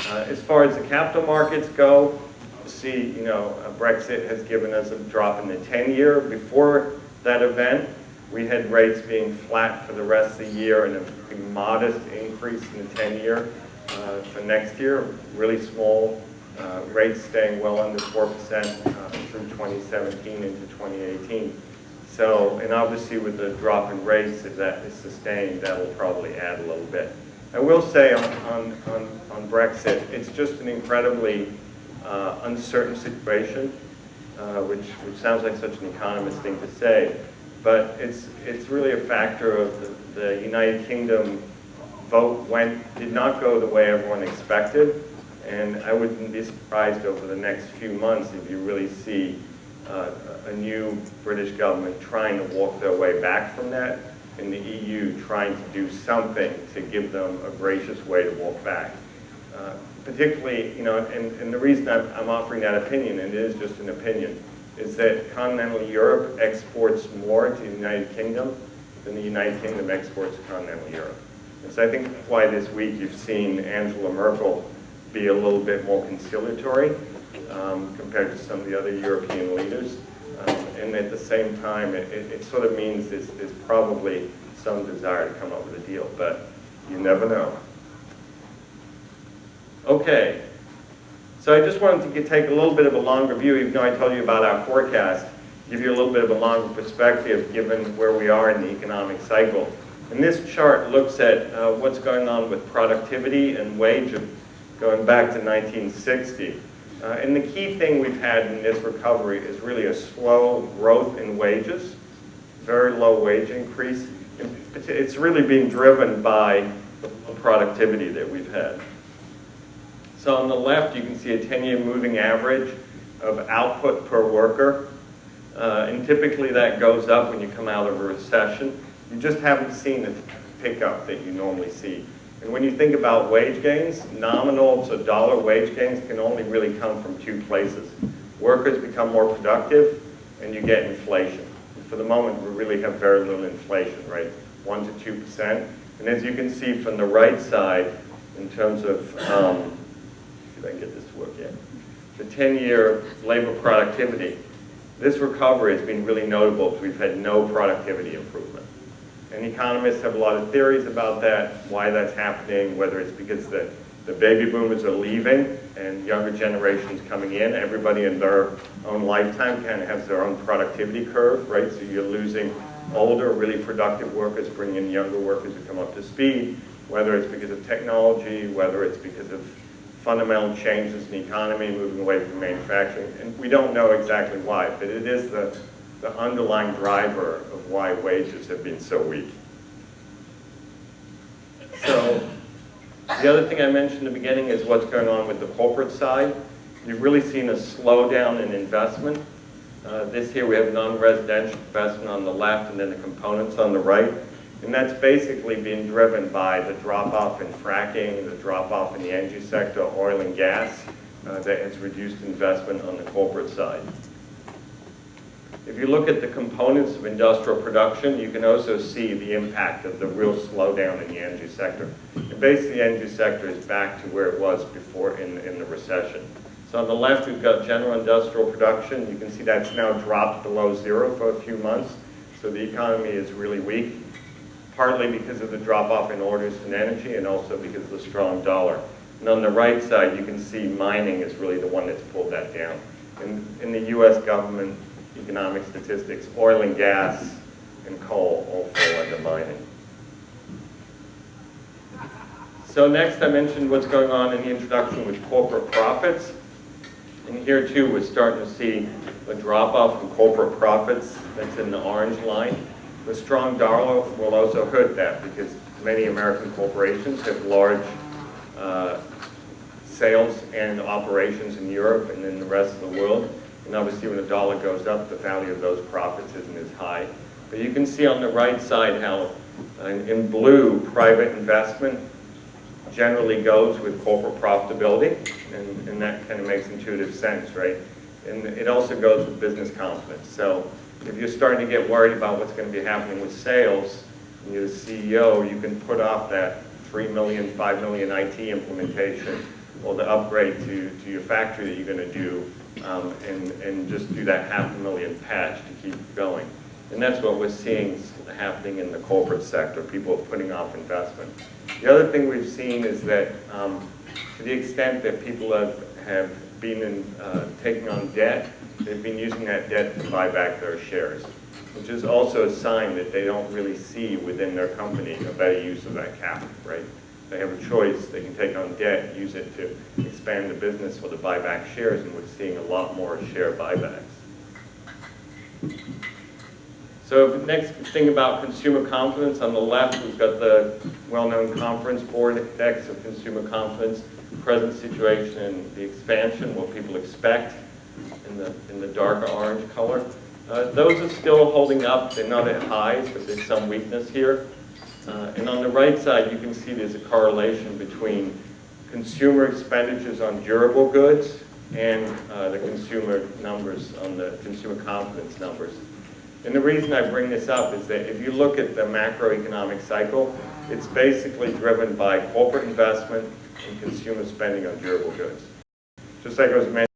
As far as the capital markets go, see, Brexit has given us a drop in the 10-year. Before that event, we had rates being flat for the rest of the year and a modest increase in the 10-year for next year. Really small rates staying well under 4% through 2017 into 2018. So, and obviously with the drop in rates, if that is sustained, that will probably add a little bit. I will say on Brexit, it's just an incredibly uncertain situation, which sounds like such an economist thing to say, but it's really a factor of the United Kingdom vote did not go the way everyone expected, and I wouldn't be surprised over the next few months if you really see a new British government trying to walk their way back from that, and the EU trying to do something to give them a gracious way to walk back. Particularly, and the reason I'm offering that opinion, and it is just an opinion, is that continental Europe exports more to the United Kingdom than the United Kingdom exports to continental Europe. And so I think that's why this week you've seen Angela Merkel be a little bit more conciliatory compared to some of the other European leaders. And at the same time, it sort of means there's probably some desire to come up with a deal, but you never know. Okay, so I just wanted to take a little bit of a longer view, even though I told you about our forecast, give you a little bit of a longer perspective given where we are in the economic cycle. And this chart looks at what's going on with productivity and wage going back to 1960. And the key thing we've had in this recovery is really a slow growth in wages, very low wage increase. It's really being driven by the productivity that we've had. So on the left, you can see a 10-year moving average of output per worker. And typically that goes up when you come out of a recession. You just haven't seen the pickup that you normally see. And when you think about wage gains, nominal, so dollar wage gains can only really come from two places. Workers become more productive, and you get inflation. And for the moment, we really have very little inflation, right? 1 to 2%. And as you can see from the right side, in terms of, see if I can get this to work, yeah. The 10-year labor productivity, this recovery has been really notable because we've had no productivity improvement. And economists have a lot of theories about that, why that's happening, whether it's because the baby boomers are leaving and younger generations coming in. Everybody in their own lifetime kind of has their own productivity curve, right? So you're losing older, really productive workers, bringing in younger workers who come up to speed, whether it's because of technology, whether it's because of fundamental changes in the economy, moving away from manufacturing. And we don't know exactly why, but it is the underlying driver of why wages have been so weak. So the other thing I mentioned in the beginning is what's going on with the corporate side. You've really seen a slowdown in investment. This year we have non-residential investment on the left and then the components on the right. And that's basically being driven by the drop-off in fracking, the drop-off in the energy sector, oil and gas, that has reduced investment on the corporate side. If you look at the components of industrial production, you can also see the impact of the real slowdown in the energy sector. And basically, the energy sector is back to where it was before in the recession. So on the left, we've got general industrial production. You can see that's now dropped below zero for a few months. So the economy is really weak, partly because of the drop-off in orders in energy and also because of the strong dollar. And on the right side, you can see mining is really the one that's pulled that down. In the U.S. government economic statistics, oil and gas and coal all fall under mining. So next I mentioned what's going on in the introduction with corporate profits. And here too we're starting to see a drop-off in corporate profits that's in the orange line. The strong dollar will also hurt that because many American corporations have large sales and operations in Europe and in the rest of the world. And obviously when the dollar goes up, the value of those profits isn't as high. But you can see on the right side how in blue, private investment generally goes with corporate profitability, and that kind of makes intuitive sense, right? And it also goes with business confidence. So if you're starting to get worried about what's going to be happening with sales, and you're the CEO, you can put off that 3 million, 5 million IT implementation or the upgrade to your factory that you're going to do, and just do that $500,000 patch to keep going. And that's what we're seeing happening in the corporate sector. People are putting off investment. The other thing we've seen is that to the extent that people have been taking on debt, they've been using that debt to buy back their shares, which is also a sign that they don't really see within their company a better use of that capital, right? They have a choice. They can take on debt, use it to expand the business or to buy back shares, and we're seeing a lot more share buybacks. So the next thing about consumer confidence, on the left we've got the well-known conference board index of consumer confidence, present situation and the expansion, what people expect in the darker orange color. Those are still holding up. They're not at highs, but there's some weakness here. And on the right side, you can see there's a correlation between consumer expenditures on durable goods and the consumer numbers, on the consumer confidence numbers. And the reason I bring this up is that if you look at the macroeconomic cycle, it's basically driven by corporate investment and consumer spending on durable goods. Just like I was mentioning,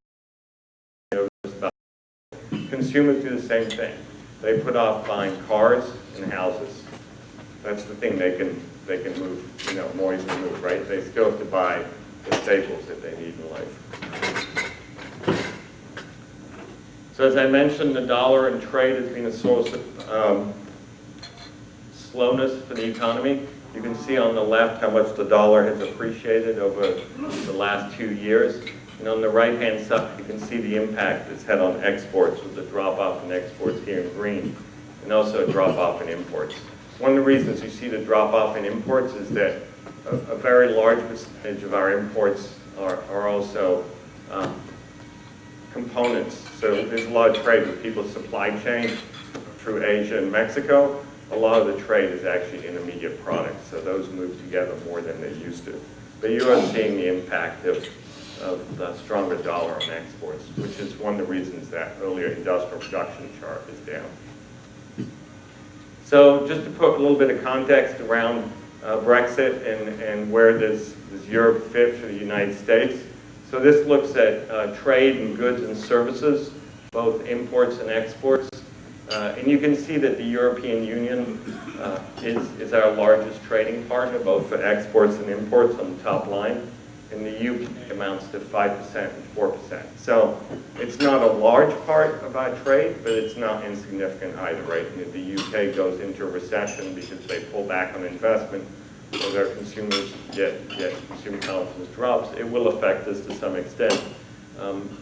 consumers do the same thing. They put off buying cars and houses. That's the thing they can move, more easily move, right? They still have to buy the staples that they need in life. So as I mentioned, the dollar and trade has been a source of slowness for the economy. You can see on the left how much the dollar has appreciated over the last 2 years. And on the right-hand side, you can see the impact it's had on exports, with the drop-off in exports here in green, and also a drop-off in imports. One of the reasons you see the drop-off in imports is that a very large percentage of our imports are also components. So there's a lot of trade with people's supply chain through Asia and Mexico. A lot of the trade is actually intermediate products, so those move together more than they used to. But you are seeing the impact of the stronger dollar on exports, which is one of the reasons that earlier industrial production chart is down. So just to put a little bit of context around Brexit and where does Europe fit for the United States. So this looks at trade in goods and services, both imports and exports. And you can see that the European Union is our largest trading partner, both for exports and imports on the top line. And the UK amounts to 5% and 4%. So it's not a large part of our trade, but it's not insignificant either, right? And if the UK goes into a recession because they pull back on investment, or their consumers get consumer confidence drops, it will affect us to some extent.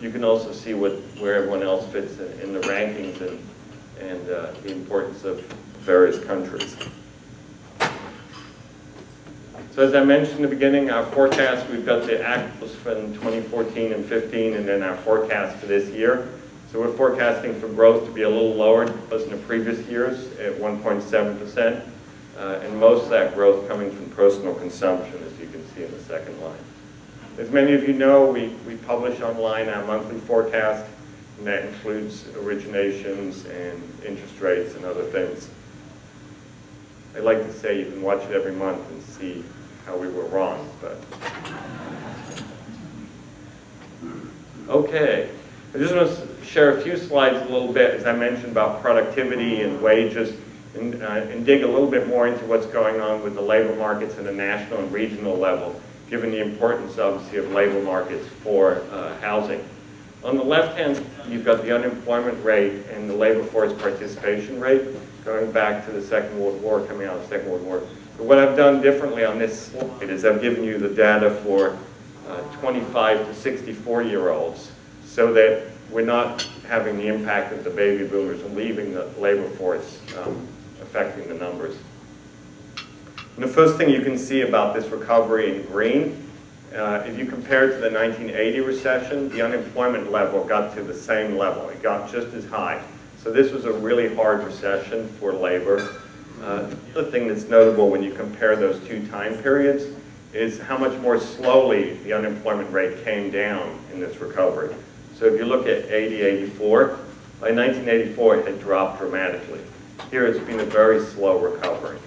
You can also see where everyone else fits in the rankings and the importance of various countries. So as I mentioned in the beginning, our forecast, we've got the actuals from 2014 and 15, and then our forecast for this year. So we're forecasting for growth to be a little lower than it was in the previous years at 1.7%. And most of that growth coming from personal consumption, as you can see in the second line. As many of you know, we publish online our monthly forecast, and that includes originations and interest rates and other things. I like to say you can watch it every month and see how we were wrong, but. Okay, I just want to share a few slides a little bit, as I mentioned, about productivity and wages, and dig a little bit more into what's going on with the labor markets at a national and regional level, given the importance, obviously, of labor markets for housing. On the left hand, you've got the unemployment rate and the labor force participation rate, going back to the Second World War, coming out of the Second World War. But what I've done differently on this slide is I've given you the data for 25 to 64-year-olds, so that we're not having the impact of the baby boomers leaving the labor force affecting the numbers. And the first thing you can see about this recovery in green, if you compare it to the 1980 recession, the unemployment level got to the same level. It got just as high. So this was a really hard recession for labor. The other thing that's notable when you compare those two time periods is how much more slowly the unemployment rate came down in this recovery. So if you look at 80-84, by 1984 it had dropped dramatically. Here it's been a very slow recovery.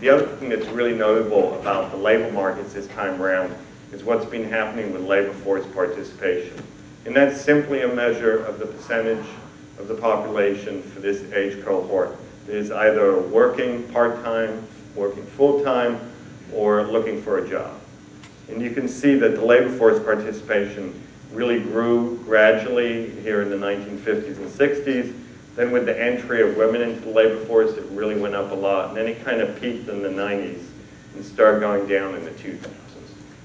The other thing that's really notable about the labor markets this time around is what's been happening with labor force participation. And that's simply a measure of the percentage of the population for this age cohort that is either working part-time, working full-time, or looking for a job. And you can see that the labor force participation really grew gradually here in the 1950s and 60s. Then with the entry of women into the labor force, it really went up a lot. And then it kind of peaked in the 90s and started going down in the 2000s.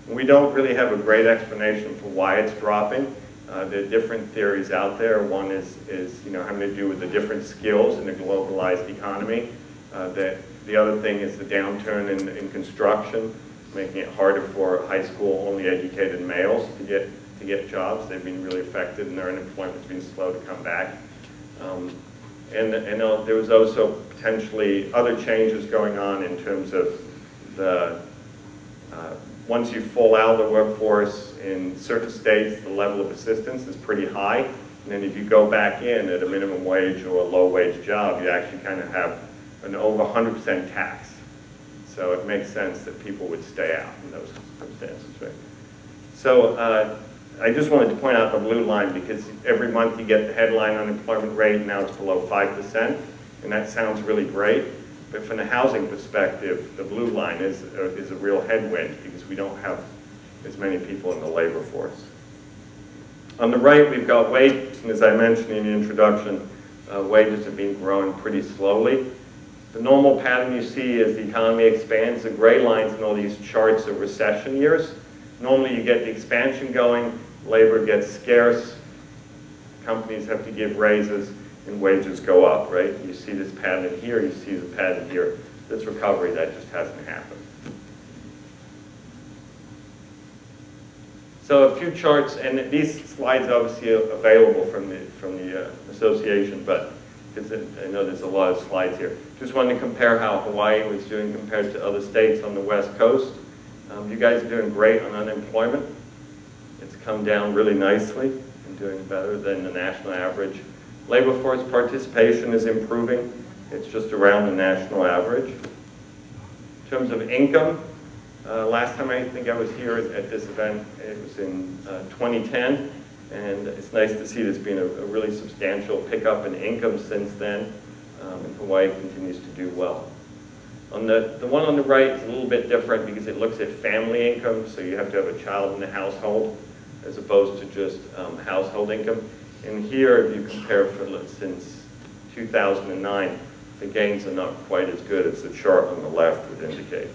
And we don't really have a great explanation for why it's dropping. There are different theories out there. One is having to do with the different skills in a globalized economy. The other thing is the downturn in construction, making it harder for high school only educated males to get jobs. They've been really affected, and their unemployment's been slow to come back. There was also potentially other changes going on in terms of the once you fall out of the workforce in certain states, the level of assistance is pretty high. And then if you go back in at a minimum wage or a low wage job, you actually kind of have an over 100% tax. So it makes sense that people would stay out in those circumstances, right? So I just wanted to point out the blue line because every month you get the headline unemployment rate, now it's below 5%, and that sounds really great. But from the housing perspective, the blue line is a real headwind because we don't have as many people in the labor force. On the right, we've got wages, and as I mentioned in the introduction, wages have been growing pretty slowly. The normal pattern you see as the economy expands, the gray lines in all these charts are recession years. Normally you get the expansion going, labor gets scarce, companies have to give raises, and wages go up, right? You see this pattern here, you see the pattern here. This recovery, that just hasn't happened. So a few charts, and these slides obviously are available from the association, but because I know there's a lot of slides here. Just wanted to compare how Hawaii was doing compared to other states on the West Coast. You guys are doing great on unemployment. It's come down really nicely and doing better than the national average. Labor force participation is improving. It's just around the national average. In terms of income, last time I think I was here at this event, it was in 2010, and it's nice to see there's been a really substantial pickup in income since then, and Hawaii continues to do well. On the one on the right is a little bit different because it looks at family income, so you have to have a child in the household as opposed to just household income. And here, if you compare since 2009, the gains are not quite as good as the chart on the left would indicate.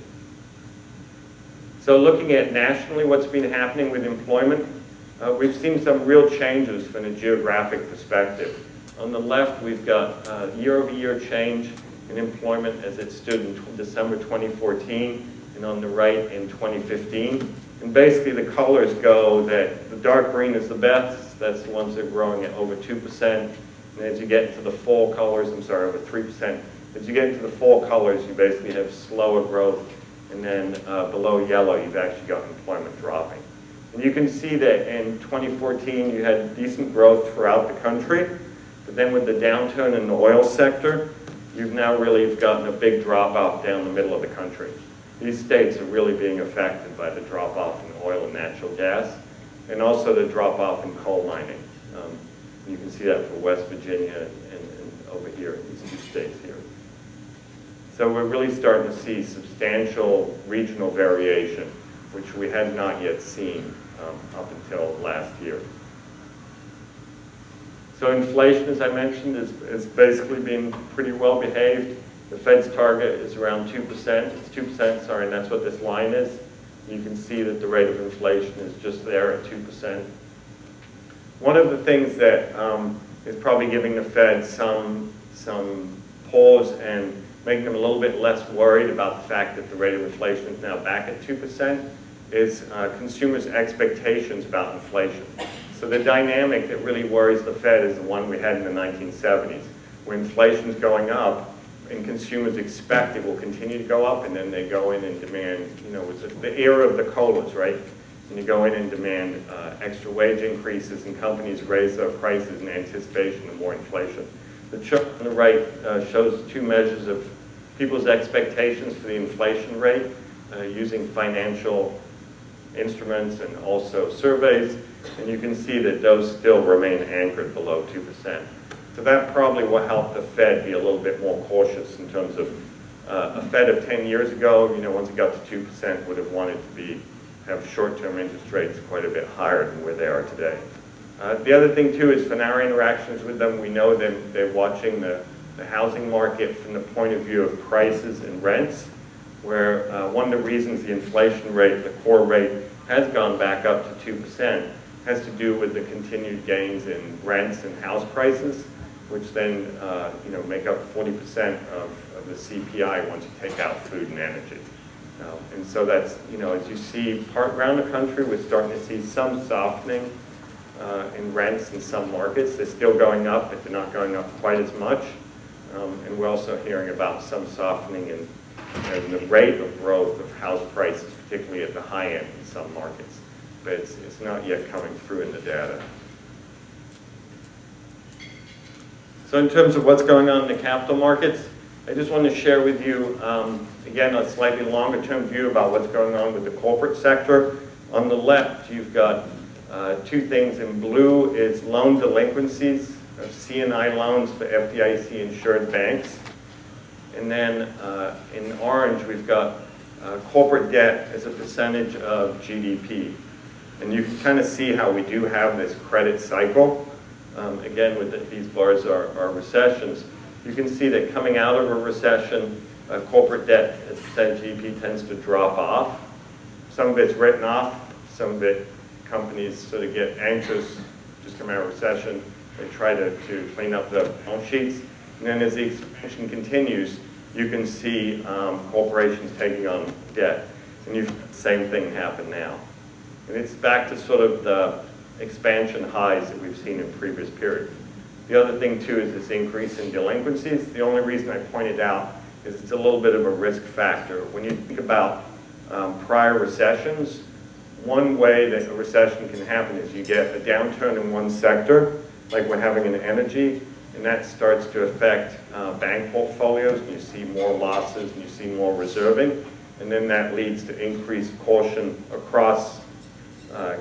So looking at nationally what's been happening with employment, we've seen some real changes from a geographic perspective. On the left, we've got year-over-year change in employment as it stood in December 2014, and on the right in 2015. And basically the colors go that the dark green is the best, that's the ones that are growing at over 2%. And as you get into the fall colors, over 3%. As you get into the fall colors, you basically have slower growth. And then below yellow, you've actually got employment dropping. And you can see that in 2014, you had decent growth throughout the country. But then with the downturn in the oil sector, you've now really gotten a big drop off down the middle of the country. These states are really being affected by the drop off in oil and natural gas, and also the drop off in coal mining. You can see that for West Virginia and over here, these two states here. So we're really starting to see substantial regional variation, which we had not yet seen up until last year. So inflation, as I mentioned, is basically been pretty well behaved. The Fed's target is around 2%. It's 2%, sorry, and that's what this line is. You can see that the rate of inflation is just there at 2%. One of the things that is probably giving the Fed some pause and making them a little bit less worried about the fact that the rate of inflation is now back at 2% is consumers' expectations about inflation. So the dynamic that really worries the Fed is the one we had in the 1970s, where inflation's going up and consumers expect it will continue to go up, and then they go in and demand, it's the era of the COLAs, right? And you go in and demand extra wage increases, and companies raise their prices in anticipation of more inflation. The chart on the right shows two measures of people's expectations for the inflation rate using financial instruments and also surveys, and you can see that those still remain anchored below 2%. So that probably will help the Fed be a little bit more cautious in terms of a Fed of 10 years ago, once it got to 2%, would have wanted to have short-term interest rates quite a bit higher than where they are today. The other thing too is, from our interactions with them, we know that they're watching the housing market from the point of view of prices and rents, where one of the reasons the inflation rate, the core rate, has gone back up to 2% has to do with the continued gains in rents and house prices, which then make up 40% of the CPI once you take out food and energy. And so that's, as you see around the country, we're starting to see some softening in rents in some markets. They're still going up, but they're not going up quite as much. And we're also hearing about some softening in the rate of growth of house prices, particularly at the high end in some markets. But it's not yet coming through in the data. So in terms of what's going on in the capital markets, I just want to share with you, again, a slightly longer term view about what's going on with the corporate sector. On the left, you've got two things. In blue is loan delinquencies of C&I loans for FDIC insured banks. And then in orange, we've got corporate debt as a percentage of GDP. And you can kind of see how we do have this credit cycle. Again, with these bars are recessions. You can see that coming out of a recession, corporate debt as a percentage of GDP tends to drop off. Some of it's written off, some of it companies sort of get anxious, just come out of recession, they try to clean up the balance sheets. And then as the expansion continues, you can see corporations taking on debt. And the same thing happen now. And it's back to sort of the expansion highs that we've seen in previous periods. The other thing too is this increase in delinquencies. The only reason I pointed out is it's a little bit of a risk factor. When you think about prior recessions, one way that a recession can happen is you get a downturn in one sector, like we're having in energy, and that starts to affect bank portfolios, and you see more losses, and you see more reserving, and then that leads to increased caution across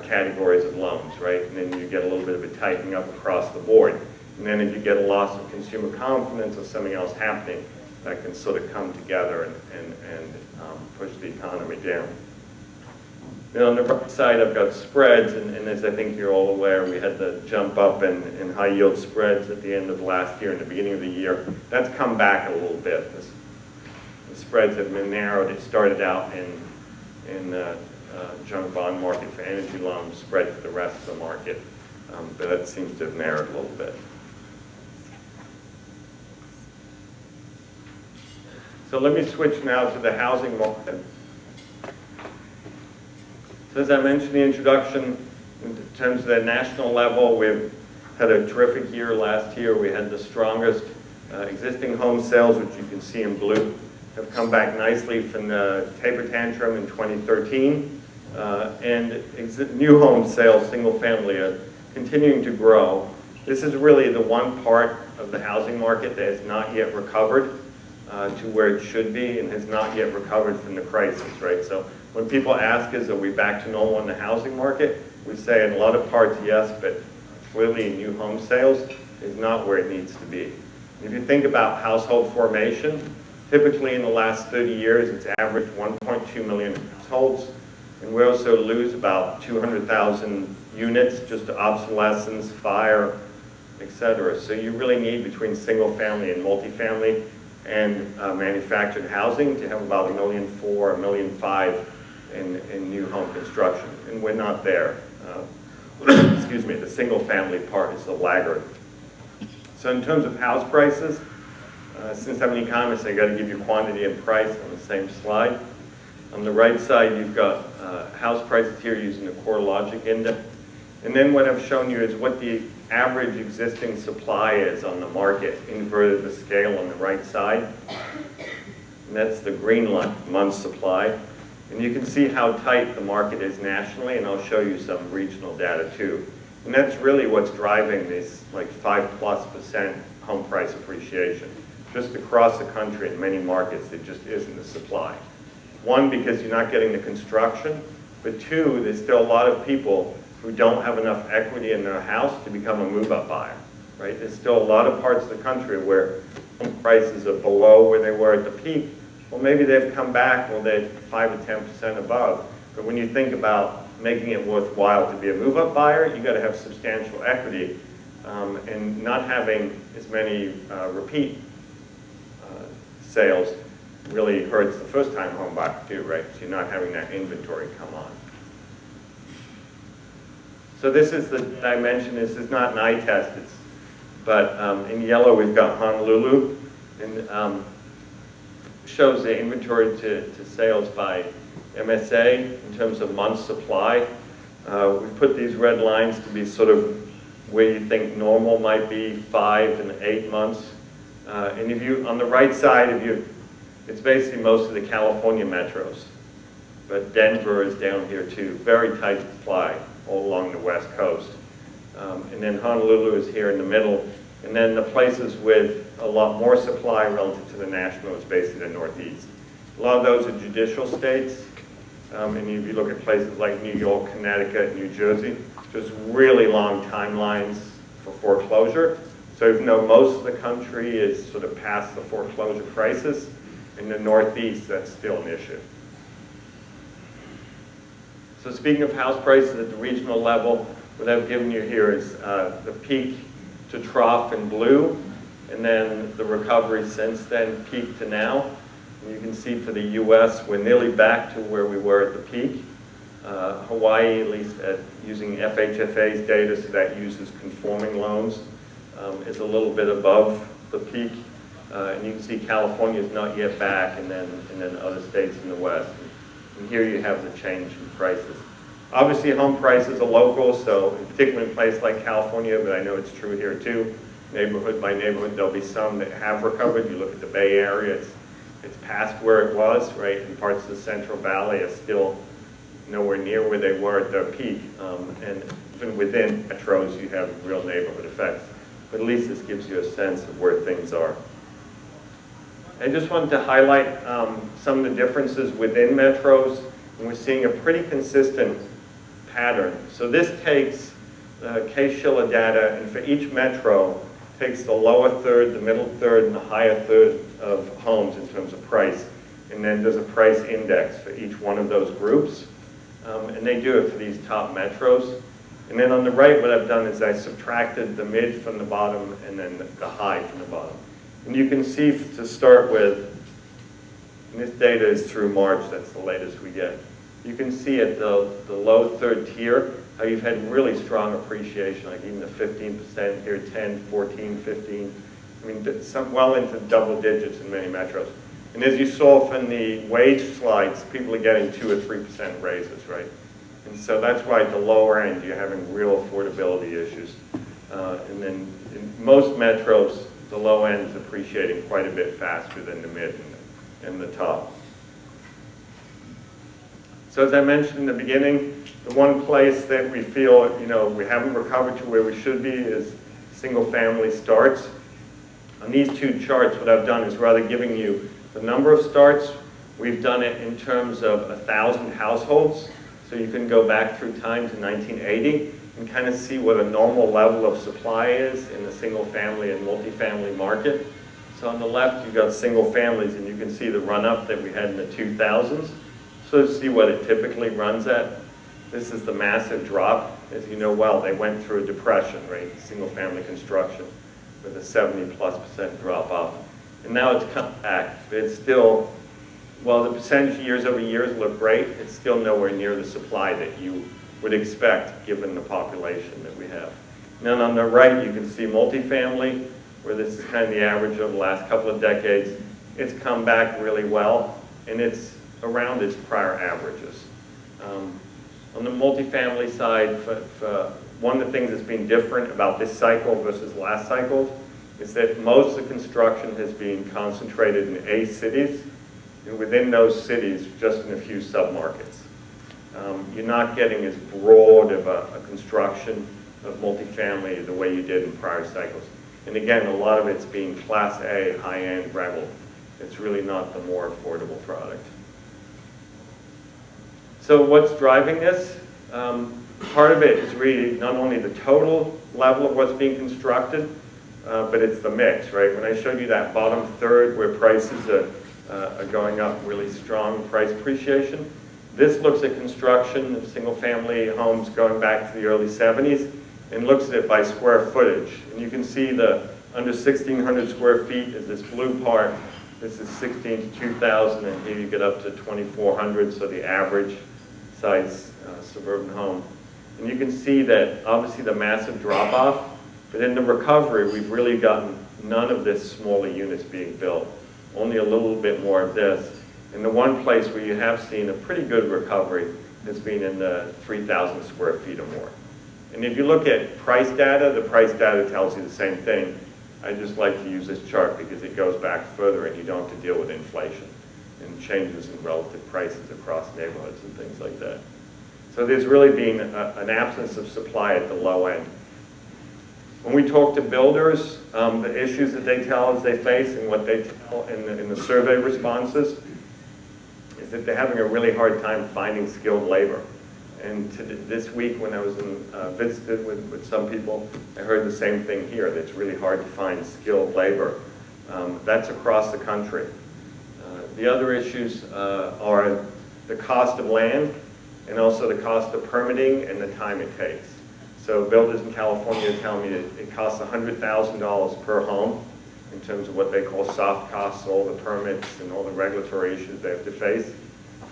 categories of loans, right? And then you get a little bit of a tightening up across the board. And then if you get a loss of consumer confidence or something else happening, that can sort of come together and push the economy down. Now on the right side, I've got spreads, and as I think you're all aware, we had the jump up in high yield spreads at the end of last year and the beginning of the year. That's come back a little bit. The spreads have been narrowed. It started out in the junk bond market for energy loans, spread to the rest of the market, but that seems to have narrowed a little bit. So let me switch now to the housing market. So as I mentioned in the introduction, in terms of the national level, we've had a terrific year last year. We had the strongest existing home sales, which you can see in blue, have come back nicely from the taper tantrum in 2013. And new home sales, single family, are continuing to grow. This is really the one part of the housing market that has not yet recovered to where it should be and has not yet recovered from the crisis, right? So when people ask us, are we back to normal in the housing market? We say in a lot of parts, yes, but clearly new home sales is not where it needs to be. If you think about household formation, typically in the last 30 years, it's averaged 1.2 million households. And we also lose about 200,000 units just to obsolescence, fire, etc. So you really need between single family and multifamily and manufactured housing to have about 1.4 million, 1.5 million in new home construction. And we're not there. Excuse me, the single family part is the laggard. So in terms of house prices, since I'm an economist, I got to give you quantity and price on the same slide. On the right side, you've got house prices here using the Core Logic Index. And then what I've shown you is what the average existing supply is on the market, inverted the scale on the right side. And that's the green line, month's supply. And you can see how tight the market is nationally, and I'll show you some regional data too. And that's really what's driving this like 5+% home price appreciation. Just across the country in many markets, there just isn't the supply. One, because you're not getting the construction, But two, there's still a lot of people who don't have enough equity in their house to become a move-up buyer, right? There's still a lot of parts of the country where home prices are below where they were at the peak. Well, maybe they've come back, well, they're 5 or 10% above. But when you think about making it worthwhile to be a move-up buyer, you got to have substantial equity, and not having as many repeat sales really hurts the first-time home buyer too, right? So you're not having that inventory come on. So this is the dimension. This is not an eye test, but in yellow we've got Honolulu, and shows the inventory to sales by MSA in terms of months supply. We've put these red lines to be sort of where you think normal might be, 5 and 8 months. And if you, on the right side, it's basically most of the California metros. But Denver is down here too, very tight supply all along the West Coast. And then Honolulu is here in the middle. And then the places with a lot more supply relative to the national is basically the Northeast. A lot of those are judicial states. And if you look at places like New York, Connecticut, New Jersey, just really long timelines for foreclosure. So even though most of the country is sort of past the foreclosure crisis, in the Northeast, that's still an issue. So speaking of house prices at the regional level, what I've given you here is the peak to trough in blue, and then the recovery since then, peak to now. And you can see for the US, we're nearly back to where we were at the peak. Hawaii, at least using FHFA's data, so that uses conforming loans, is a little bit above the peak. And you can see California is not yet back, and then other states in the West. And here you have the change in prices. Obviously, home prices are local, so in particular in a place like California, but I know it's true here too, neighborhood by neighborhood, there'll be some that have recovered. You look at the Bay Area, it's past where it was, right? And parts of the Central Valley are still nowhere near where they were at their peak. And even within metros, you have real neighborhood effects. But at least this gives you a sense of where things are. I just wanted to highlight some of the differences within metros, and we're seeing a pretty consistent pattern. So this takes Case-Shiller data, and for each metro, takes the lower third, the middle third, and the higher third of homes in terms of price. And then there's a price index for each one of those groups. And they do it for these top metros. And then on the right, what I've done is I subtracted the mid from the bottom and then the high from the bottom. And you can see to start with, and this data is through March, that's the latest we get. You can see at the low third tier how you've had really strong appreciation, like even the 15% here, 10, 14, 15. I mean, some well into double digits in many metros. And as you saw from the wage slides, people are getting 2 or 3% raises, right? And so that's why at the lower end, you're having real affordability issues. And then in most metros, the low end is appreciating quite a bit faster than the mid and the top. So as I mentioned in the beginning, the one place that we feel, we haven't recovered to where we should be is single family starts. On these two charts, what I've done is rather giving you the number of starts, we've done it in terms of 1,000 households. So you can go back through time to 1980 and kind of see what a normal level of supply is in the single family and multifamily market. So on the left, you've got single families, and you can see the run-up that we had in the 2000s. So see what it typically runs at. This is the massive drop. As you know well, they went through a depression, right? Single family construction with a 70+% drop off. And now it's come back. It's still, well, the percentage years over years look great. It's still nowhere near the supply that you would expect given the population that we have. And then on the right, you can see multifamily, where this is kind of the average of the last couple of decades. It's come back really well, and it's around its prior averages. On the multifamily side, one of the things that's been different about this cycle versus last cycle is that most of the construction has been concentrated in A cities, and within those cities, just in a few submarkets. You're not getting as broad of a construction of multifamily the way you did in prior cycles. And again, a lot of it's being Class A, high-end rental. It's really not the more affordable product. So what's driving this? Part of it is really not only the total level of what's being constructed, but it's the mix, right? When I showed you that bottom third where prices are going up really strong price appreciation, this looks at construction of single-family homes going back to the early 70s and looks at it by square footage. And you can see the under 1,600 square feet is this blue part. This is 16 to 2,000, and here you get up to 2,400, so the average size suburban home. And you can see that obviously the massive drop-off, but in the recovery, we've really gotten none of this smaller units being built, only a little bit more of this. And the one place where you have seen a pretty good recovery has been in the 3,000 square feet or more. And if you look at price data, the price data tells you the same thing. I just like to use this chart because it goes back further and you don't have to deal with inflation and changes in relative prices across neighborhoods and things like that. So there's really been an absence of supply at the low end. When we talk to builders, the issues that they tell us they face and what they tell in the survey responses is that they're having a really hard time finding skilled labor. And this week when I was visited with some people, I heard the same thing here, that it's really hard to find skilled labor. That's across the country. The other issues are the cost of land and also the cost of permitting and the time it takes. So builders in California tell me that it costs $100,000 per home in terms of what they call soft costs, all the permits and all the regulatory issues they have to face.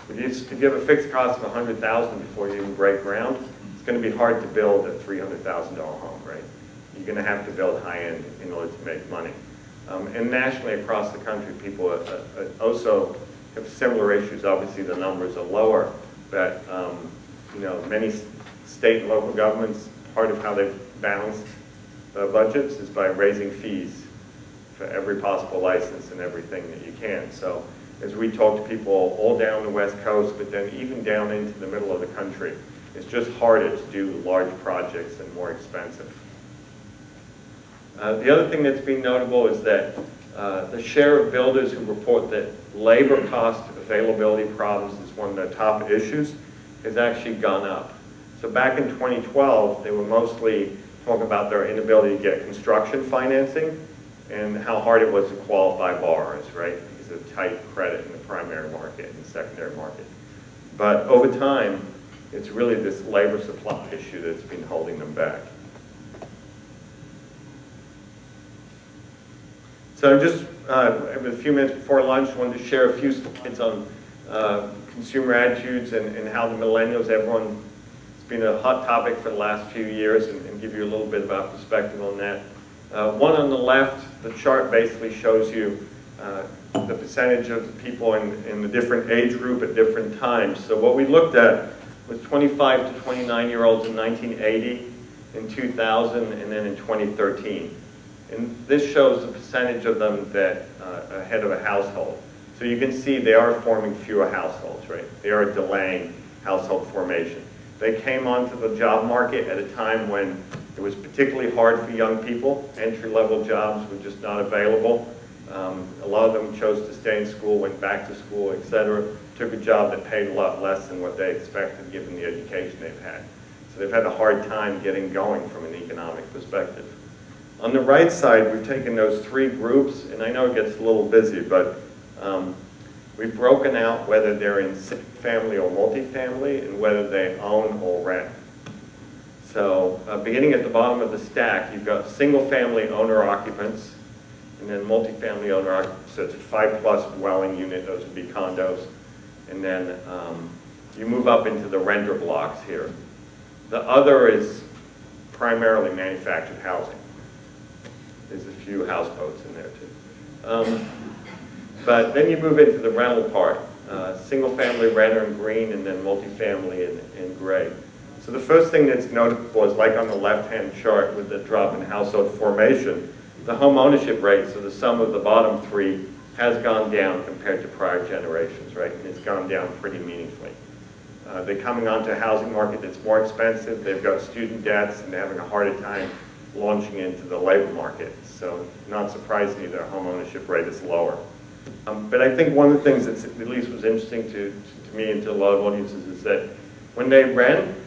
But to give a fixed cost of $100,000 before you even break ground, it's going to be hard to build a $300,000 home, right? You're going to have to build high-end in order to make money. And nationally across the country, people also have similar issues. Obviously, the numbers are lower, but many state and local governments, part of how they've balanced the budgets is by raising fees for every possible license and everything that you can. So as we talk to people all down the West Coast, but then even down into the middle of the country, it's just harder to do large projects and more expensive. The other thing that's been notable is that the share of builders who report that labor cost availability problems is one of their top issues has actually gone up. So back in 2012, they were mostly talking about their inability to get construction financing and how hard it was to qualify borrowers, right? Because of tight credit in the primary market and secondary market. But over time, it's really this labor supply issue that's been holding them back. So just a few minutes before lunch, I wanted to share a few slides on consumer attitudes and how the millennials, everyone, it's been a hot topic for the last few years, and give you a little bit of our perspective on that. One on the left, the chart basically shows you the percentage of the people in the different age group at different times. So what we looked at was 25 to 29-year-olds in 1980, in 2000, and then in 2013. And this shows the percentage of them that are head of a household. So you can see they are forming fewer households, right? They are delaying household formation. They came onto the job market at a time when it was particularly hard for young people. Entry-level jobs were just not available. A lot of them chose to stay in school, went back to school, etc. Took a job that paid a lot less than what they expected given the education they've had. So they've had a hard time getting going from an economic perspective. On the right side, we've taken those three groups, and I know it gets a little busy, but we've broken out whether they're in single family or multifamily and whether they own or rent. So beginning at the bottom of the stack, you've got single family owner occupants, and then multifamily owner occupants, so it's a 5+ dwelling unit, those would be condos. And then you move up into the renter blocks here. The other is primarily manufactured housing. There's a few houseboats in there too. But then you move into the rental part, single family renter in green and then multifamily in gray. So the first thing that's notable is like on the left-hand chart with the drop in household formation, the home ownership rate, so the sum of the bottom three, has gone down compared to prior generations, right? And it's gone down pretty meaningfully. They're coming onto a housing market that's more expensive, they've got student debts, and they're having a harder time launching into the labor market. So not surprisingly, their home ownership rate is lower. But I think one of the things that at least was interesting to me and to a lot of audiences is that when they rent,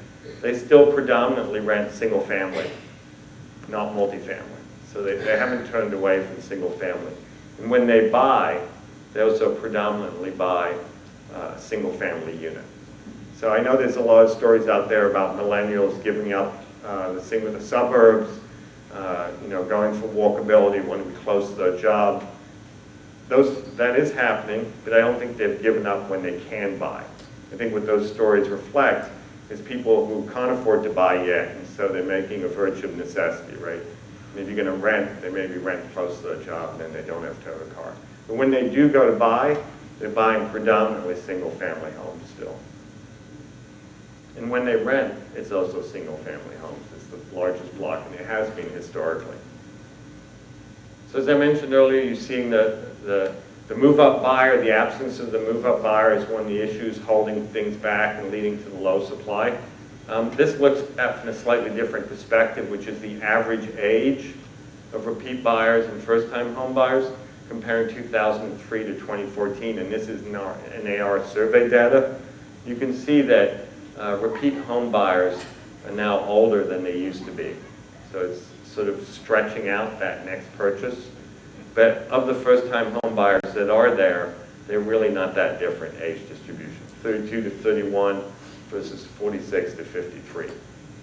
they still predominantly rent single family, not multifamily. So they haven't turned away from single family. And when they buy, they also predominantly buy a single family unit. So I know there's a lot of stories out there about millennials giving up the suburbs, going for walkability when we're close to their job. That is happening, but I don't think they've given up when they can buy. I think what those stories reflect is people who can't afford to buy yet, and so they're making a virtue of necessity, right? And if you're going to rent, they maybe rent close to their job, and then they don't have to have a car. But when they do go to buy, they're buying predominantly single-family homes still. And when they rent, it's also single-family homes. It's the largest block, and it has been historically. So as I mentioned earlier, you're seeing the move-up buyer, the absence of the move-up buyer is one of the issues holding things back and leading to the low supply. This looks at from a slightly different perspective, which is the average age of repeat buyers and first-time home buyers, comparing 2003 to 2014, and this is NAR survey data. You can see that repeat home buyers are now older than they used to be. So it's sort of stretching out that next purchase. But of the first-time home buyers that are there, they're really not that different age distribution, 32 to 31 versus 46 to 53.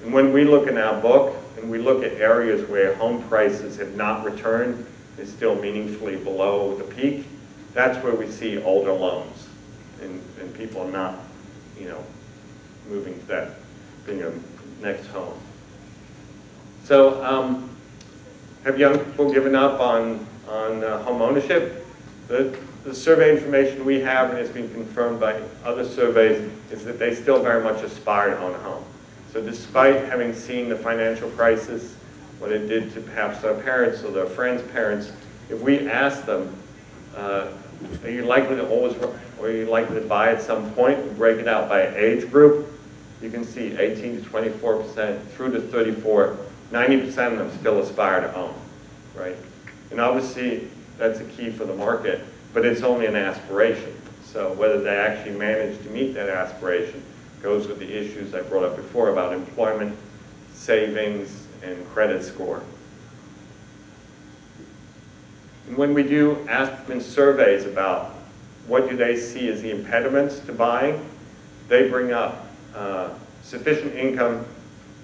And when we look in our book, and we look at areas where home prices have not returned, they're still meaningfully below the peak, that's where we see older loans, and people are not, moving to that being a next home. So have young people given up on home ownership? The survey information we have, and it's been confirmed by other surveys, is that they still very much aspire to own a home. So despite having seen the financial crisis, what it did to perhaps their parents or their friends' parents, if we ask them, are you likely to always, or are you likely to buy at some point, we break it out by age group, you can see 18 to 24% through to 34, 90% of them still aspire to own, right? And obviously, that's a key for the market, but it's only an aspiration. So whether they actually manage to meet that aspiration goes with the issues I brought up before about employment, savings, and credit score. And when we do ask them in surveys about what do they see as the impediments to buying, they bring up sufficient income,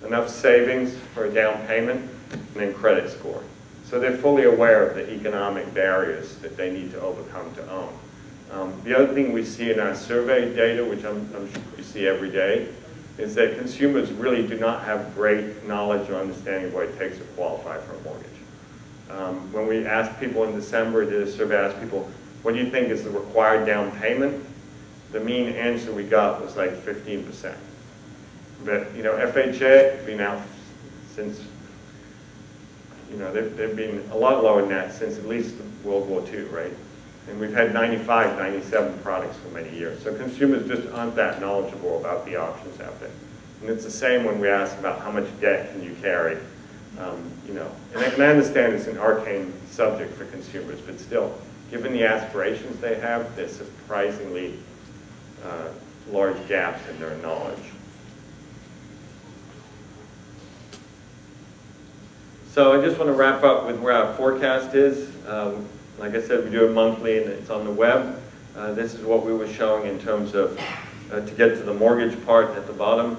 enough savings for a down payment, and then credit score. So they're fully aware of the economic barriers that they need to overcome to own. The other thing we see in our survey data, which I'm sure we see every day, is that consumers really do not have great knowledge or understanding of what it takes to qualify for a mortgage. When we asked people in December, did a survey, asked people, what do you think is the required down payment? The mean answer we got was like 15%. But, FHA has been out since, they've been a lot lower than that since at least World War II, right? And we've had 95, 97 products for many years. So consumers just aren't that knowledgeable about the options out there. And it's the same when we ask about how much debt can you carry. And I understand it's an arcane subject for consumers, but still, given the aspirations they have, there's surprisingly large gaps in their knowledge. So I just want to wrap up with where our forecast is. Like I said, we do it monthly and it's on the web. This is what we were showing in terms of, to get to the mortgage part at the bottom.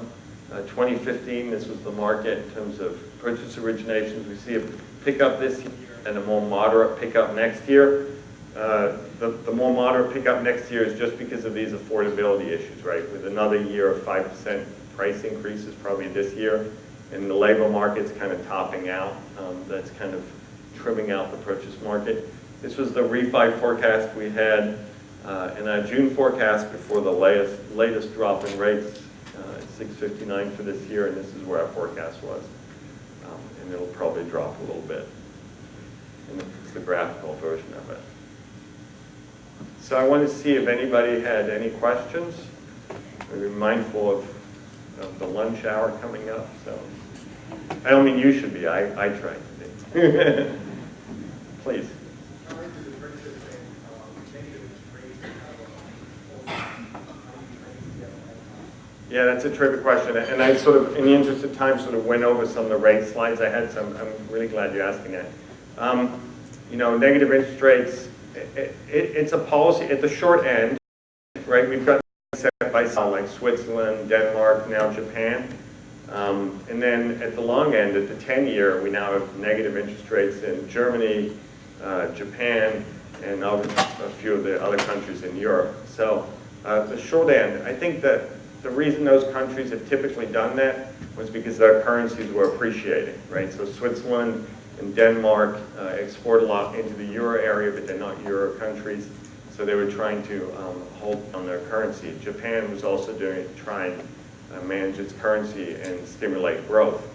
2015, this was the market in terms of purchase originations. We see a pickup this year and a more moderate pickup next year. The more moderate pickup next year is just because of these affordability issues, right? With another year of 5% price increases probably this year, and the labor market's kind of topping out. That's kind of trimming out the purchase market. This was the refi forecast we had in our June forecast before the latest drop in rates, 659 for this year, and this is where our forecast was. And it'll probably drop a little bit. And it's the graphical version of it. So I want to see if anybody had any questions. We're mindful of the lunch hour coming up, so. I don't mean you should be, I try to be. Please. How into the purchasing, Yeah, that's a terrific question. And I sort of, in the interest of time, sort of went over some of the rate slides I had, so I'm really glad you're asking that. You know, negative interest rates, it's a policy at the short end, right? We've got set by like Switzerland, Denmark, now Japan. And then at the long end, at the 10-year, we now have negative interest rates in Germany, Japan, and a few of the other countries in Europe. So the short end, I think that the reason those countries have typically done that was because their currencies were appreciating, right? So Switzerland and Denmark export a lot into the euro area, but they're not euro countries. So they were trying to hold on their currency. Japan was also trying to manage its currency and stimulate growth.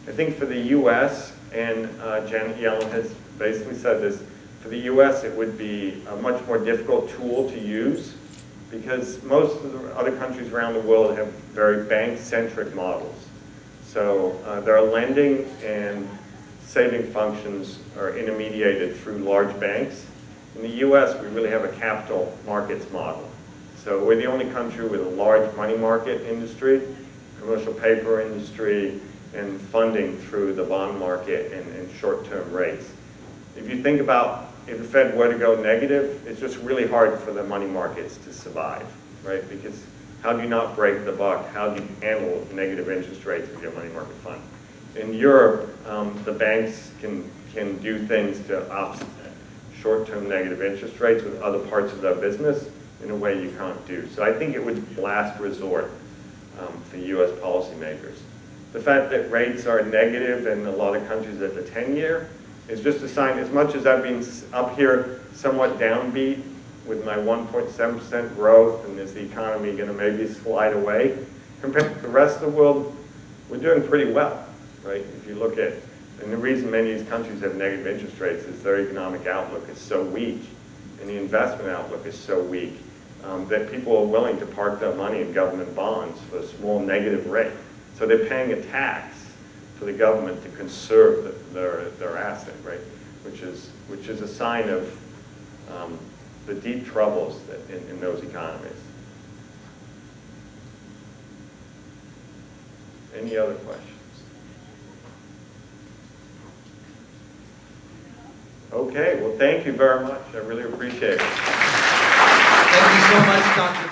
I think for the US, and Janet Yellen has basically said this, for the US it would be a much more difficult tool to use because most of the other countries around the world have very bank-centric models. So their lending and saving functions are intermediated through large banks. In the US, we really have a capital markets model. So we're the only country with a large money market industry, commercial paper industry, and funding through the bond market and short-term rates. If you think about if the Fed were to go negative, it's just really hard for the money markets to survive, right? Because how do you not break the buck? How do you handle negative interest rates with your money market fund? In Europe, the banks can do things to offset short-term negative interest rates with other parts of their business in a way you can't do. So I think it would be last resort for US policymakers. The fact that rates are negative in a lot of countries at the 10-year is just a sign, as much as I've been up here somewhat downbeat with my 1.7% growth and is the economy going to maybe slide away, compared to the rest of the world, we're doing pretty well, right? If you look at, and the reason many of these countries have negative interest rates is their economic outlook is so weak and the investment outlook is so weak that people are willing to park their money in government bonds for a small negative rate. So they're paying a tax for the government to conserve their asset, right? Which is a sign of the deep troubles that in those economies. Any other questions? Okay, well, thank you very much. I really appreciate it. Thank you so much, Dr.